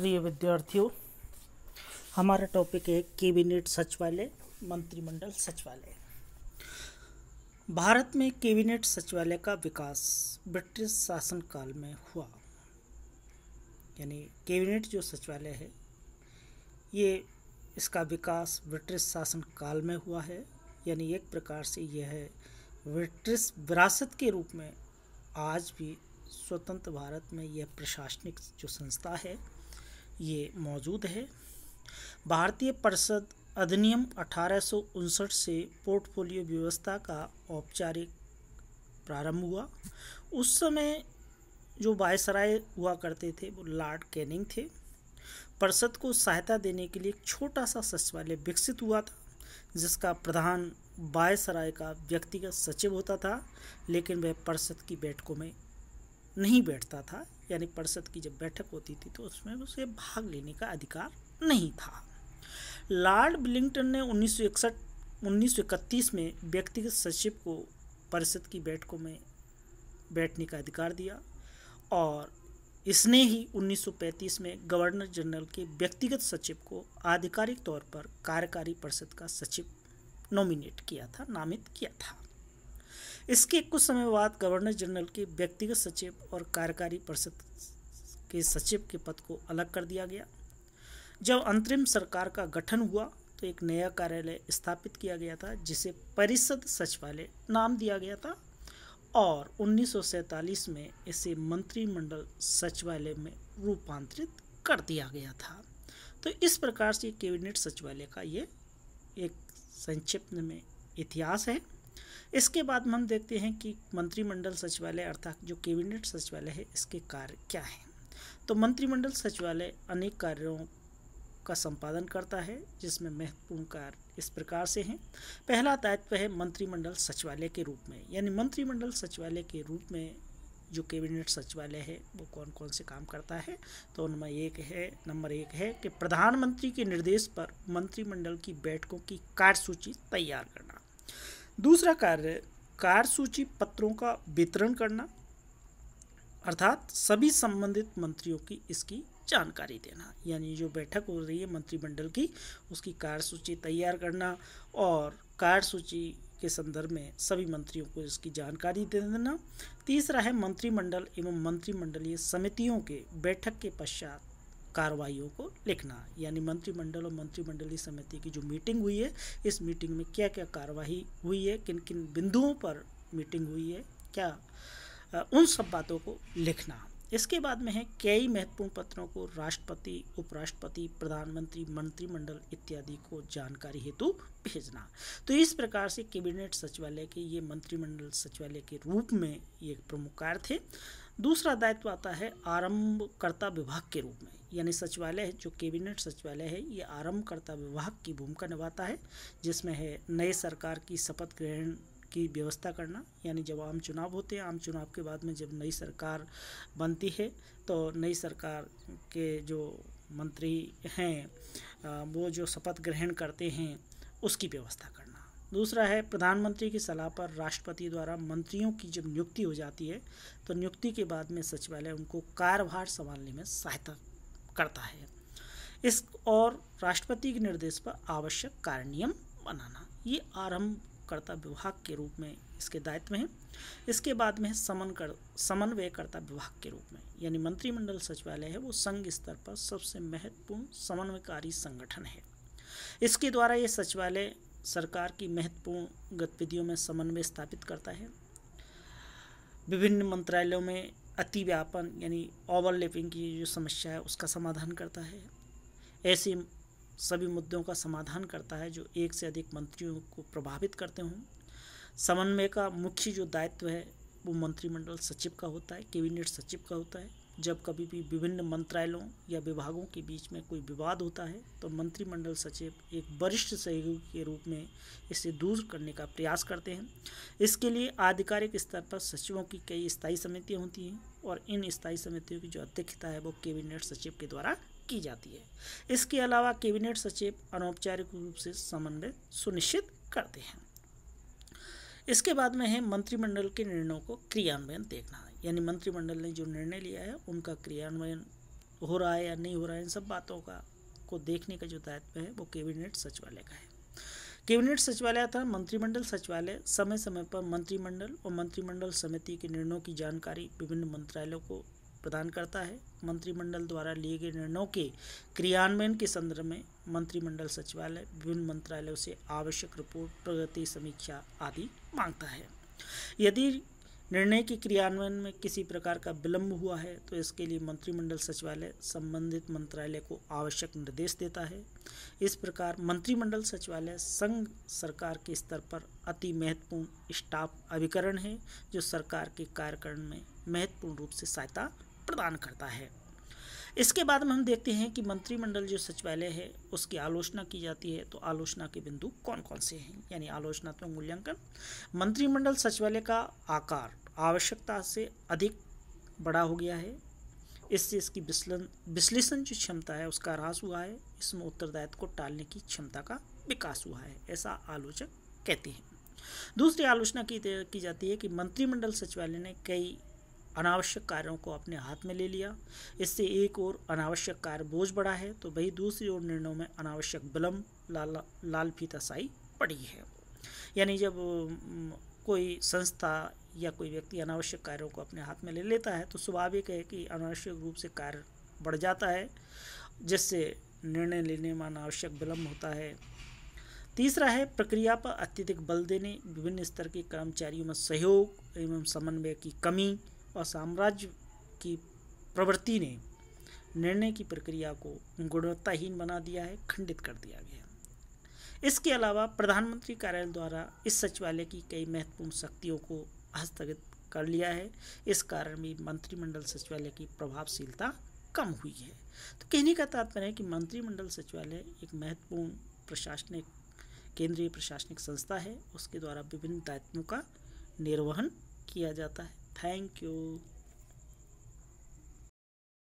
प्रिय विद्यार्थियों, हमारा टॉपिक है कैबिनेट सचिवालय, मंत्रिमंडल सचिवालय। भारत में कैबिनेट सचिवालय का विकास ब्रिटिश शासनकाल में हुआ। यानी कैबिनेट जो सचिवालय है ये इसका विकास ब्रिटिश शासनकाल में हुआ है। यानी एक प्रकार से यह ब्रिटिश विरासत के रूप में आज भी स्वतंत्र भारत में यह प्रशासनिक जो संस्था है ये मौजूद है। भारतीय परिषद अधिनियम 1859 से पोर्टफोलियो व्यवस्था का औपचारिक प्रारंभ हुआ। उस समय जो वायसराय हुआ करते थे वो लॉर्ड कैनिंग थे। परिषद को सहायता देने के लिए एक छोटा सा सचिवालय विकसित हुआ था जिसका प्रधान वायसराय का व्यक्तिगत सचिव होता था, लेकिन वह परिषद की बैठकों में नहीं बैठता था। यानी परिषद की जब बैठक होती थी तो उसमें उसे भाग लेने का अधिकार नहीं था। लॉर्ड विलिंगटन ने 1931 में व्यक्तिगत सचिव को परिषद की बैठकों में बैठने का अधिकार दिया और इसने ही 1935 में गवर्नर जनरल के व्यक्तिगत सचिव को आधिकारिक तौर पर कार्यकारी परिषद का सचिव नामित किया था। इसके कुछ समय बाद गवर्नर जनरल के व्यक्तिगत सचिव और कार्यकारी परिषद के सचिव के पद को अलग कर दिया गया। जब अंतरिम सरकार का गठन हुआ तो एक नया कार्यालय स्थापित किया गया था जिसे परिषद सचिवालय नाम दिया गया था और 1947 में इसे मंत्रिमंडल सचिवालय में रूपांतरित कर दिया गया था। तो इस प्रकार से कैबिनेट सचिवालय का ये एक संक्षिप्त में इतिहास है। इसके बाद हम देखते हैं कि मंत्रिमंडल सचिवालय अर्थात जो कैबिनेट सचिवालय है इसके कार्य क्या हैं। तो मंत्रिमंडल सचिवालय अनेक कार्यों का संपादन करता है जिसमें महत्वपूर्ण कार्य इस प्रकार से हैं। पहला दायित्व है मंत्रिमंडल सचिवालय के रूप में। यानी मंत्रिमंडल सचिवालय के रूप में जो कैबिनेट सचिवालय है वो कौन कौन से काम करता है। तो उनमें नंबर एक है कि प्रधानमंत्री के निर्देश पर मंत्रिमंडल की बैठकों की कार्यसूची तैयार करना। दूसरा कार्य कार्यसूची पत्रों का वितरण करना अर्थात सभी संबंधित मंत्रियों की इसकी जानकारी देना। यानी जो बैठक हो रही है मंत्रिमंडल की उसकी कार्यसूची तैयार करना और कार्यसूची के संदर्भ में सभी मंत्रियों को इसकी जानकारी दे देना। तीसरा है मंत्रिमंडल एवं मंत्रिमंडलीय समितियों के बैठक के पश्चात कार्रवाइयों को लिखना। यानी मंत्रिमंडल और मंत्रिमंडलीय समिति की जो मीटिंग हुई है इस मीटिंग में क्या क्या कार्रवाई हुई है, किन किन बिंदुओं पर मीटिंग हुई है, क्या उन सब बातों को लिखना। इसके बाद में है कई महत्वपूर्ण पत्रों को राष्ट्रपति, उपराष्ट्रपति, प्रधानमंत्री, मंत्रिमंडल इत्यादि को जानकारी हेतु भेजना। तो इस प्रकार से कैबिनेट सचिवालय के ये मंत्रिमंडल सचिवालय के रूप में ये प्रमुख कार्य थे। दूसरा दायित्व आता है आरंभकर्ता विभाग के रूप में। यानी सचिवालय जो कैबिनेट सचिवालय है ये आरंभकर्ता विभाग की भूमिका निभाता है जिसमें है नए सरकार की शपथ ग्रहण की व्यवस्था करना। यानी जब आम चुनाव होते हैं, आम चुनाव के बाद में जब नई सरकार बनती है तो नई सरकार के जो मंत्री हैं वो जो शपथ ग्रहण करते हैं उसकी व्यवस्था करना। दूसरा है प्रधानमंत्री की सलाह पर राष्ट्रपति द्वारा मंत्रियों की जब नियुक्ति हो जाती है तो नियुक्ति के बाद में सचिवालय उनको कार्यभार संभालने में सहायता करता है। इस और राष्ट्रपति के निर्देश पर आवश्यक कार्य नियम बनाना ये आरंभकर्ता विभाग के रूप में इसके दायित्व हैं। इसके बाद में समन्वयकर्ता विभाग के रूप में। यानी मंत्रिमंडल सचिवालय है वो संघ स्तर पर सबसे महत्वपूर्ण समन्वयकारी संगठन है। इसके द्वारा ये सचिवालय सरकार की महत्वपूर्ण गतिविधियों में समन्वय स्थापित करता है। विभिन्न मंत्रालयों में अति व्यापन यानी ओवरलैपिंग की जो समस्या है उसका समाधान करता है। ऐसे सभी मुद्दों का समाधान करता है जो एक से अधिक मंत्रियों को प्रभावित करते हों। समन्वय का मुख्य जो दायित्व है वो मंत्रिमंडल सचिव का होता है, कैबिनेट सचिव का होता है। जब कभी भी विभिन्न मंत्रालयों या विभागों के बीच में कोई विवाद होता है तो मंत्रिमंडल सचिव एक वरिष्ठ सहयोगी के रूप में इसे दूर करने का प्रयास करते हैं। इसके लिए आधिकारिक स्तर पर सचिवों की कई स्थायी समितियां होती हैं और इन स्थायी समितियों की जो अध्यक्षता है वो कैबिनेट सचिव के द्वारा की जाती है। इसके अलावा कैबिनेट सचिव अनौपचारिक रूप से समन्वय सुनिश्चित करते हैं। इसके बाद में है मंत्रिमंडल के निर्णयों को क्रियान्वयन देखना। यानी मंत्रिमंडल ने जो निर्णय लिया है उनका क्रियान्वयन हो रहा है या नहीं हो रहा है, इन सब बातों को देखने का जो दायित्व है वो कैबिनेट सचिवालय का है। कैबिनेट सचिवालय था मंत्रिमंडल सचिवालय समय समय पर मंत्रिमंडल और मंत्रिमंडल समिति के निर्णयों की जानकारी विभिन्न मंत्रालयों को प्रदान करता है। मंत्रिमंडल द्वारा लिए गए निर्णयों के क्रियान्वयन के संदर्भ में मंत्रिमंडल सचिवालय विभिन्न मंत्रालयों से आवश्यक रिपोर्ट, प्रगति समीक्षा आदि मांगता है। यदि निर्णय के क्रियान्वयन में किसी प्रकार का विलंब हुआ है तो इसके लिए मंत्रिमंडल सचिवालय संबंधित मंत्रालय को आवश्यक निर्देश देता है। इस प्रकार मंत्रिमंडल सचिवालय संघ सरकार के स्तर पर अति महत्वपूर्ण स्टाफ अभिकरण है जो सरकार के कार्यक्रम में महत्वपूर्ण रूप से सहायता प्रदान करता है। इसके बाद में हम देखते हैं कि मंत्रिमंडल जो सचिवालय है उसकी आलोचना की जाती है, तो आलोचना के बिंदु कौन कौन से हैं, यानी आलोचनात्मक मूल्यांकन। मंत्रिमंडल सचिवालय का आकार आवश्यकता से अधिक बड़ा हो गया है, इससे इसकी विश्लेषण जो क्षमता है उसका ह्रास हुआ है, इसमें उत्तरदायित्व को टालने की क्षमता का विकास हुआ है, ऐसा आलोचक कहते हैं। दूसरी आलोचना की जाती है कि मंत्रिमंडल सचिवालय ने कई अनावश्यक कार्यों को अपने हाथ में ले लिया, इससे एक और अनावश्यक कार्य बोझ बढ़ा है तो वही दूसरी ओर निर्णयों में अनावश्यक विलंब, लाल फीताशाही पड़ी है। यानी जब कोई संस्था या कोई व्यक्ति अनावश्यक कार्यों को अपने हाथ में ले लेता है तो स्वाभाविक है कि अनावश्यक रूप से कार्य बढ़ जाता है, जिससे निर्णय लेने में अनावश्यक विलंब होता है। तीसरा है प्रक्रिया पर अत्यधिक बल देने, विभिन्न स्तर के कर्मचारियों में सहयोग एवं समन्वय की कमी और साम्राज्य की प्रवृत्ति ने निर्णय की प्रक्रिया को गुणवत्ताहीन बना दिया है, खंडित कर दिया गया। इसके अलावा प्रधानमंत्री कार्यालय द्वारा इस सचिवालय की कई महत्वपूर्ण शक्तियों को हस्तगत कर लिया है, इस कारण भी मंत्रिमंडल सचिवालय की प्रभावशीलता कम हुई है। तो कहने का तात्पर्य है कि मंत्रिमंडल सचिवालय एक महत्वपूर्ण केंद्रीय प्रशासनिक संस्था है, उसके द्वारा विभिन्न दायित्वों का निर्वहन किया जाता है। Thank you.